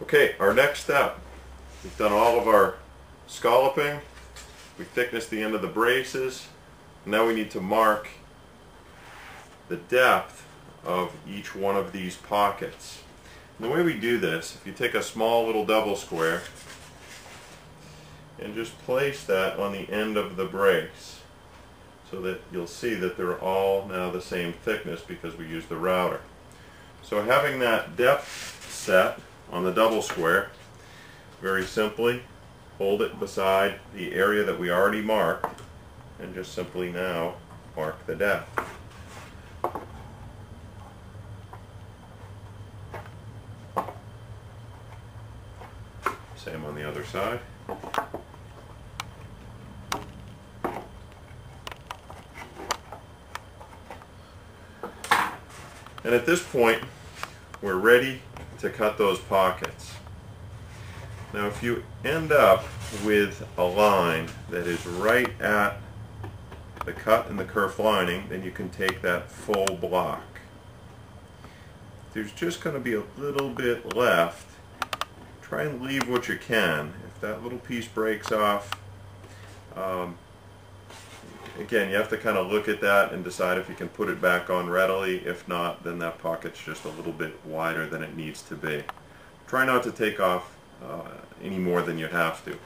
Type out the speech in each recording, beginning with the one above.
Okay, our next step. We've done all of our scalloping. We thicknessed the end of the braces. Now we need to mark the depth of each one of these pockets. And the way we do this, if you take a small little double square and just place that on the end of the brace so that you'll see that they're all now the same thickness because we used the router. So having that depth set on the double square, very simply hold it beside the area that we already marked and just simply now mark the depth. Same on the other side. And at this point, we're ready to cut those pockets. Now if you end up with a line that is right at the cut and the kerf lining, then you can take that full block. There's just going to be a little bit left. Try and leave what you can. If that little piece breaks off, again, you have to kind of look at that and decide if you can put it back on readily. If not, then that pocket's just a little bit wider than it needs to be. Try not to take off any more than you have to.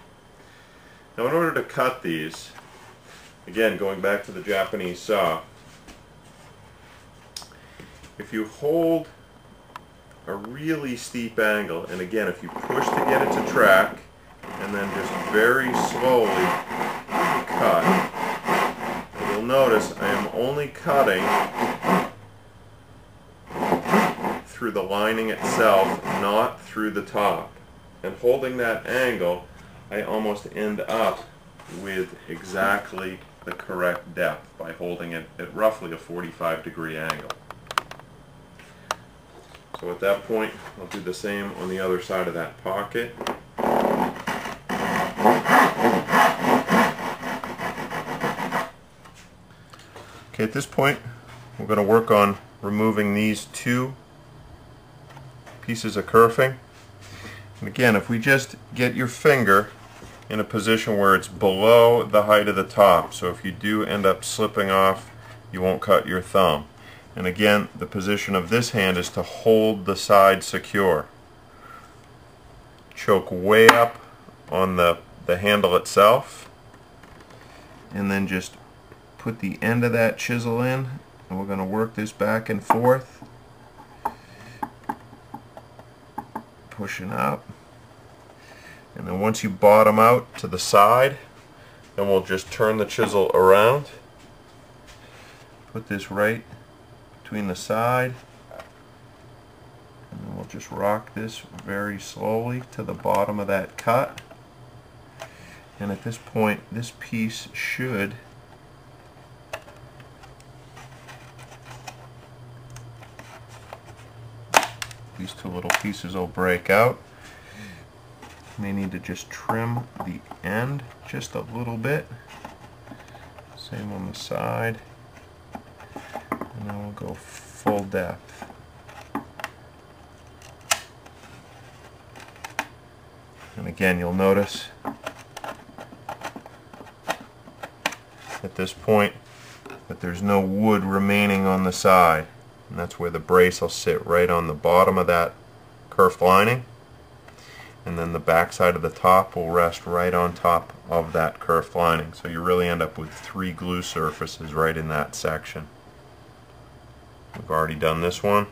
Now in order to cut these, again going back to the Japanese saw, if you hold a really steep angle, and again if you push to get it to track and then just very slowly cut, you'll notice I am only cutting through the lining itself, not through the top. And holding that angle, I almost end up with exactly the correct depth by holding it at roughly a 45-degree angle. So at that point, I'll do the same on the other side of that pocket. Okay, at this point, we're going to work on removing these two pieces of kerfing. And again, if we just get your finger in a position where it's below the height of the top, so if you do end up slipping off, you won't cut your thumb. And again, the position of this hand is to hold the side secure. Choke way up on the handle itself, and then just put the end of that chisel in, and we're going to work this back and forth, pushing up. And then once you bottom out to the side, then we'll just turn the chisel around, put this right between the side, and then we'll just rock this very slowly to the bottom of that cut. And at this point, this piece should these two little pieces will break out. You may need to just trim the end just a little bit. Same on the side. And then we'll go full depth. And again, you'll notice at this point that there's no wood remaining on the side. And that's where the brace will sit, right on the bottom of that kerf lining. And then the back side of the top will rest right on top of that kerf lining. So you really end up with 3 glue surfaces right in that section. We've already done this one.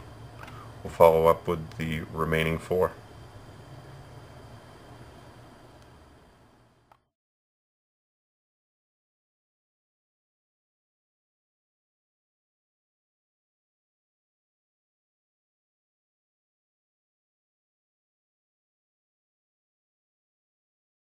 We'll follow up with the remaining 4.